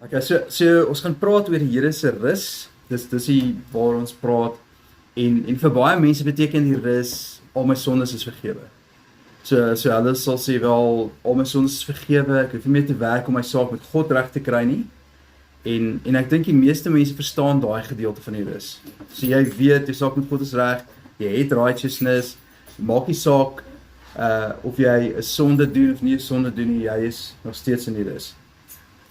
Okay, so ons gaan praat oor die Here se rus. Dis die waar ons praat en vir baie mense beteken die rus al my sondes is vergewe. So hulle sal sê wel al my sondes is vergewe, ek hoef nie meer te werk om my saak met God reg te kry nie. En ek dink die meeste mense verstaan daai gedeelte van die rus. So jy weet jou saak met God is reg, jy het righteousness, maak nie saak of jy 'n sonde doen of nie 'n sonde doen nie, jy is nog steeds in die rus.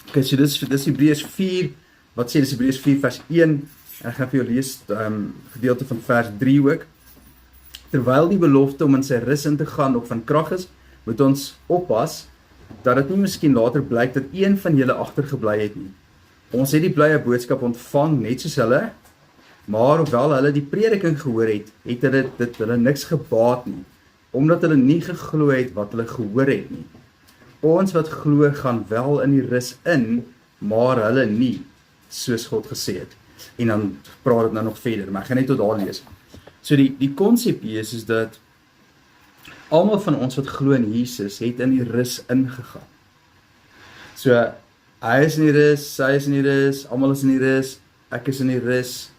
Okay, so dis Hebreërs 4, wat sê dis Hebreërs 4 vers 1, en ek gaan vir jou lees gedeelte van vers 3 ook. Terwyl die belofte om in sy rus in te gaan nog van krag is, moet ons oppas, dat dit nie miskien later blyk dat een van julle agtergebly het nie. Ons het die blye boodskap ontvang, net soos hulle, maar hoewel hulle die prediking gehoor het, het dit hulle niks gebaat nie, omdat hulle nie geglo het wat hulle gehoor het nie. Ons wat glo gaan wel in die rus in, maar hulle nie, soos God gesê het. En dan praat dit nou nog verder, maar ek gaan net tot daar lees. So die konsep hier is dat almal van ons wat glo in Jesus, het in die rus ingegaan. So, hy is in die rus, sy is in die rus, almal is in die rus, ek is in die rus.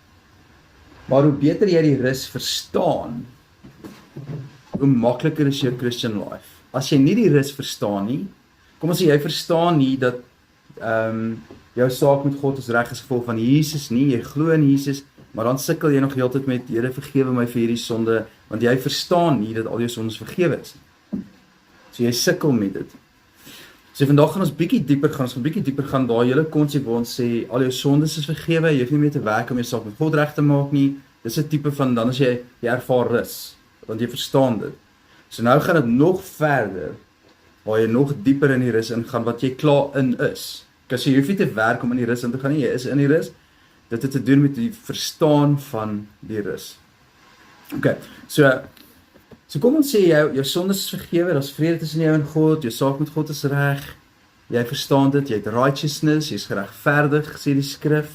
Maar hoe beter jy die rus verstaan, hoe makliker is jou Christian life. As jy nie die rus verstaan nie, kom ons sê jy verstaan nie dat jou saak met God is reg as gevolg van Jesus nie, jy glo in Jesus, maar dan sukkel jy nog heeltyd met, Here vergewe my vir hierdie sonde, want jy verstaan nie dat al jou sondes vergewe is. So jy sukkel met dit. So vandag gaan ons bietjie dieper gaan daai hele konsep waar ons sê al jou sondes is vergewe, jy hoef nie meer te werk om jou saak met God reg te maak nie. Dis 'n tipe van dan as jy ervaar rus, want jy verstaan dit. So nou gaan dit nog verder, waar jy nog dieper in die rus ingaan, wat jy klaar in is. Because jy hoef nie te werk om in die rus in te gaan nie, jy is in die rus. Dit het te doen met die verstaan van die rus. Okay, so kom ons sê jou sondes is vergewe, daar's vrede tussen jou en God, jou saak met God is reg, jy verstaan dit, jy het righteousness, jy is geregverdig, sê die skrif,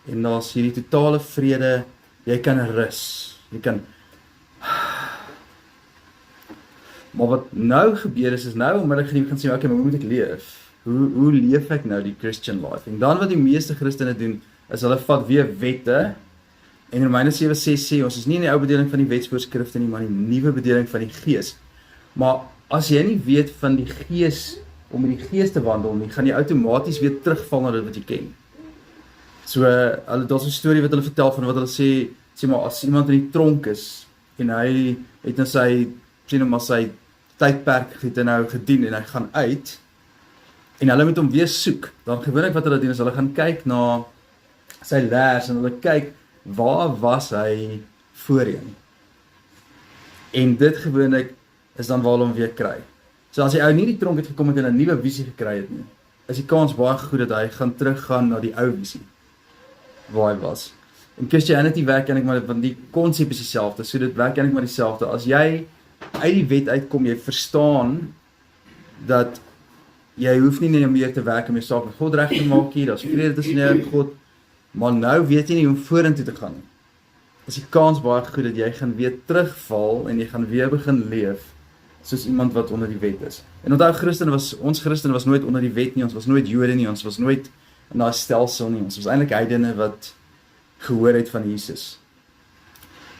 en daar's hierdie totale vrede, jy kan rus, jy kan. Maar wat nou gebeur is nou onmiddellik gaan sê, okay, maar hoe moet ek leef? Hoe leef ek nou die Christian life? En dan wat die meeste Christene doen, is hulle vat weer wette, en Romeine 7:6 sê, ons is nie in die ou bedeling van die wetsvoorskrifte nie, maar in die nuwe bedeling van die gees. Maar as jy nie weet van die gees, om met die gees te wandel nie, gaan jy outomaties weer terugval na dit wat jy ken. So, daar's 'n storie wat hulle vertel van wat hulle sê maar as iemand in die tronk is, en hy het nou sy tydperk het hy nou gedien, en hy gaan uit, en hulle moet hom weer soek, dan gewoonlik wat hulle doen is, hulle gaan kyk na sy leers, en hulle kyk, waar was hy voorheen? En dit gewoonlik is dan waar hulle hom weer kry. So as die ou nie die tronk het gekom en 'n nuwe visie gekry het nie, is die kans baie goed dat hy gaan teruggaan na die ou visie, waar hy was. En Christianity werk eintlik maar, want die konsep is dieselfde, so dit werk eintlik maar dieselfde. As jy uit die wet uitkom, jy verstaan dat jy hoef nie meer te werk om jou saak met God reg te maak nie, daar's vrede tussen jou en God, maar nou weet jy nie hoe om vorentoe te gaan nie. Is die kans baie goed dat jy gaan weer terugval en jy gaan weer begin leef soos iemand wat onder die wet is. En onthou, ons Christene was nooit onder die wet nie, ons was nooit Jode nie, ons was nooit in daai stelsel nie, ons was eintlik heidene wat gehoor het van Jesus.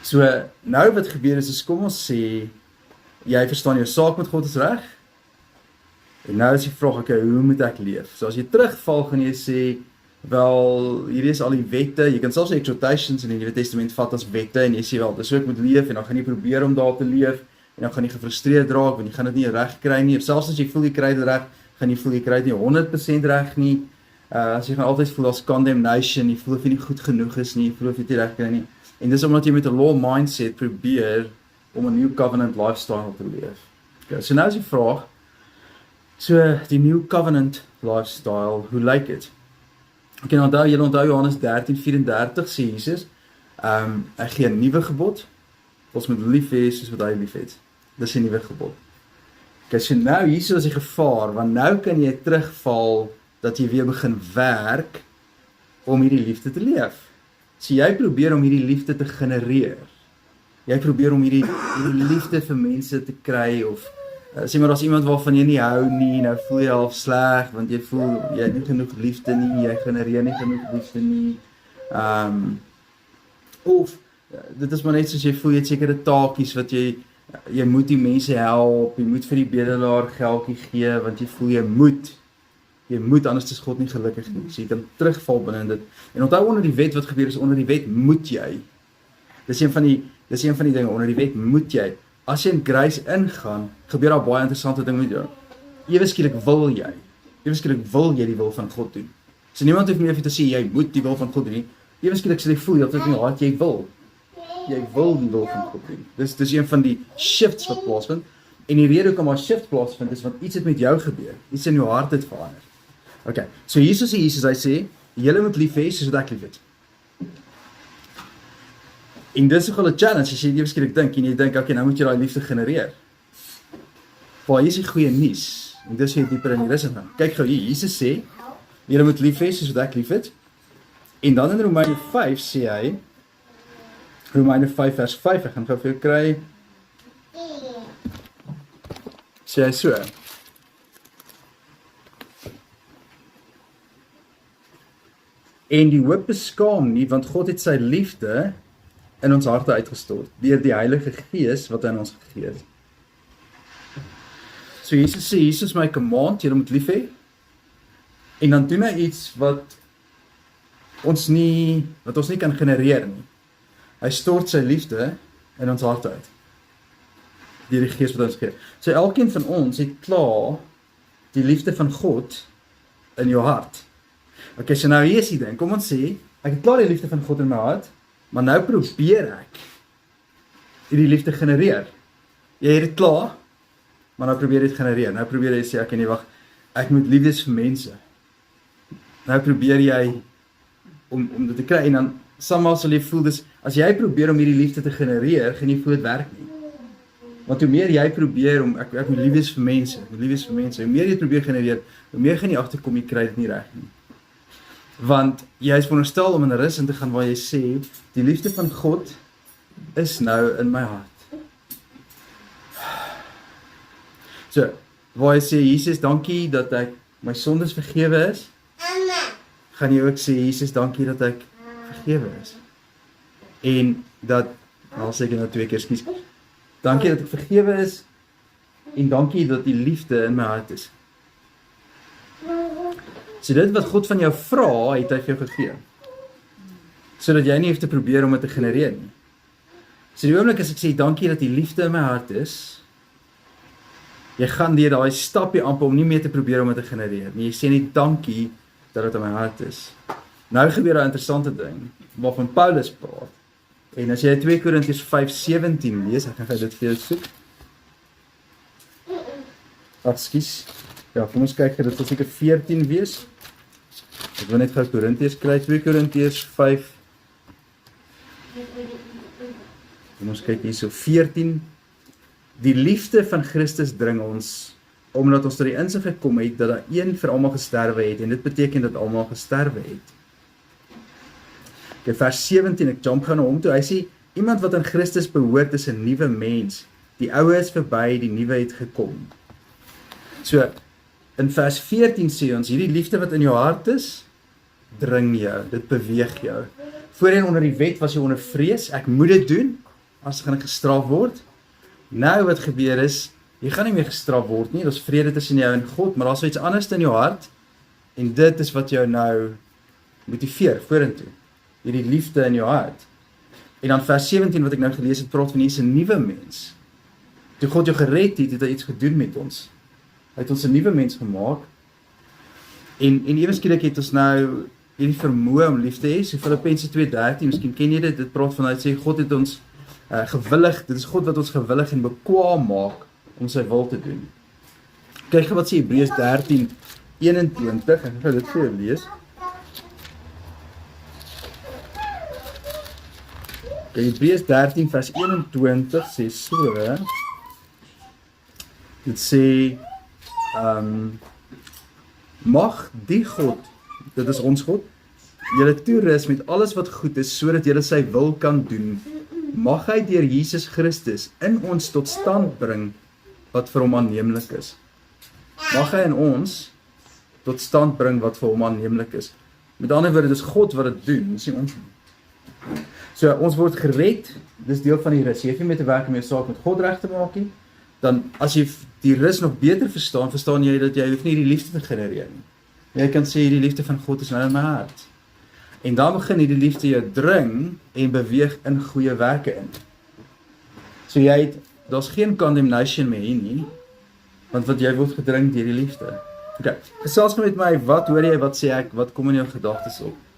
So nou wat gebeur is kom ons sê, jy verstaan jou saak met God is reg, en nou is die vraag, okay, hoe moet ek leef? So as jy terugval, gaan jy sê, wel, hierdie is al die wette, jy kan selfs die exhortations in die Nuwe Testament vat as wette, en jy sê wel, dis hoe ek moet leef, en dan gaan jy probeer om daar te leef, en dan gaan jy gefrustreerd raak, want jy gaan dit nie reg kry nie, of selfs as jy voel jy kry dit reg, gaan jy voel jy kry dit nie 100% reg nie, as jy gaan altyd voel as condemnation, jy voel of jy nie goed genoeg is nie, jy voel of jy dit reg kry nie, en dis omdat jy met 'n law mindset probeer om 'n new covenant lifestyle te leef. Okay, so nou is die vraag, so die new covenant lifestyle, hoe lyk dit? Okay, julle onthou Johannes 13:34 sê Jesus, ek gee 'n nuwe gebod, ons moet lief hê soos wat hy lief het. Dis 'n nuwe gebod. Okay, so nou hierso is die gevaar, want nou kan jy terugval dat jy weer begin werk om hierdie liefde te leef. So jy probeer om hierdie liefde te genereer. Jy probeer om hierdie liefde vir mense te kry, of Sê maar as iemand waarvan jy nie hou nie, nou voel jy half sleg want jy voel jy het nie genoeg liefde nie, jy genereer nie genoeg liefde nie. Of dit is maar net soos jy voel jy het sekere taakies wat jy moet die mense help, jy moet vir die bedelaar geldjie gee want jy voel jy moet anders is God nie gelukkig nie. So jy kan terugval binne in dit. En onthou onder die wet wat gebeur is onder die wet moet jy. Dis een van die dinge onder die wet moet jy. As jy in grace ingaan, gebeur daar baie interessante ding met jou. Ewe skielik wil jy die wil van God doen. So niemand hoef meer vir te sê jy moet die wil van God doen nie. Ewe skielik sal jy voel dat dit in jou hart jy wil die wil van God doen. Dis een van die shifts wat plaasvind. En die rede hoekom 'n shift plaasvind is want iets het met jou gebeur. Iets in jou hart het verander. Okay. So Jesus hy sê, julle moet lief hê soos wat ek lief het. En dis nogal 'n challenge as jy ewe skielik dink en jy dink okay, nou moet jy daai liefde genereer. Maar hier is die goeie nuus. En dis hoe jy dieper in die rus gaan. Kyk gou hier, Jesus sê, julle moet lief hê soos wat ek lief het. En dan in Romeine 5 sê hy, Romeine 5 vers 5, ek gaan gou vir jou kry. Sê hy so. En die hoop beskaam nie, want God het sy liefde in ons harte uitgestort, deur die Heilige Gees wat hy aan ons gegee het. So Jesus sê, Jesus my command, julle moet lief hê. En dan doen hy iets wat ons nie kan genereer nie. Hy stort sy liefde in ons harte uit. Deur die Gees wat ons gee. So elkeen van ons het klaar die liefde van God in jou hart. Okay, so nou hier is die ding, kom ons sê, ek het klaar die liefde van God in my hart, maar nou probeer ek die liefde genereer. Jy het dit klaar, maar nou probeer dit genereer. Nou probeer jy sê, nee wag, ek moet lief wees vir mense. Nou probeer jy om dit te kry, en dan somehow sal jy voel, dis, as jy probeer om hierdie liefde te genereer, gaan jy voel dit werk nie. Want hoe meer jy probeer om, ek moet lief wees vir mense, hoe meer jy probeer genereer, hoe meer gaan jy agterkom, jy kry dit nie reg nie. Want jy is veronderstel om in 'n rus in te gaan waar jy sê, die liefde van God is nou in my hart. So, waar jy sê, Jesus, dankie dat ek my sondes vergewe is, gaan jy ook sê, Jesus, dankie dat ek vergewe is. En dat, al sê ek nou 2 keer, skies, dankie dat ek vergewe is, en dankie dat die liefde in my hart is. So dit wat God van jou vra, het hy vir jou gegee. Sodat jy nie hoef te probeer om dit te genereer nie. So die oomblik as ek sê, dankie dat die liefde in my hart is, jy gaan deur daai stapie amper om nie meer te probeer om dit te genereer nie. Jy sê net dankie dat dit in my hart is. Nou gebeur 'n interessante ding, waarvan Paulus praat. En as jy 2 Korintiërs 5:17 lees, ek gaan dit vir jou soek. Ekskuus. Ja, kom ons kyk, dit sal seker 14 wees. Ek wil net gou Korintiërs kry, 2 Korintiërs 5. Kom ons kyk hierso, 14. Die liefde van Christus dring ons, omdat ons tot die insig gekom het, dat daar een vir almal gesterwe het, en dit beteken dat almal gesterwe het. Okay, vers 17, ek jump gaan na hom toe, hy sê, iemand wat aan Christus behoort is 'n nuwe mens, die ou is verby, die nuwe het gekom. So, in vers 14 sê ons, hierdie liefde wat in jou hart is, dring jou, dit beweeg jou. Voorheen onder die wet was jy onder vrees, ek moet dit doen, as gaan ek gestraf word. Nou wat gebeur is, jy gaan nie meer gestraf word nie, dit is vrede tussen jou en God, maar daar is iets anders in jou hart, en dit is wat jou nou motiveer, vorentoe, hierdie liefde in jou hart. En dan vers 17 wat ek nou gelees het, praat van hier is 'n nuwe mens. Toe God jou gered het, het hy iets gedoen met ons. Hy het ons 'n nuwe mens gemaak, en ewe skielik het ons nou hierdie vermoë om lief te hê, so Filippense 2:13, miskien ken jy dit praat van, hy sê, God het ons gewillig, dit is God wat ons gewillig en bekwaam maak, om sy wil te doen. Kyk wat sê Hebreërs 13:21, ek gaan dit vir jou lees. Kyk, Hebreërs 13 vers 21 sê so, dit sê, mag die God, dit is ons God, julle toerus met alles wat goed is, sodat julle sy wil kan doen, mag hy deur Jesus Christus in ons tot stand bring, wat vir hom aanneemlik is. Mag hy in ons tot stand bring wat vir hom aanneemlik is. Met ander woorde, dis God wat dit doen, dis nie ons nie. So, ons word gered, dis deel van die rus. Jy hoef nie met te werk om jou saak met God reg te maak nie, dan as jy die rus nog beter verstaan jy dat jy hoef nie die liefde te genereer nie. Jy kan sê, hierdie liefde van God is nou in my hart. En dan begin hierdie liefde jou dring en beweeg in goeie werke in. So daar's geen condemnation meer hier nie, want wat jy word gedring deur die liefde. Okay, gesels nou met my, wat hoor jy, wat sê ek, wat kom in jou gedagtes op?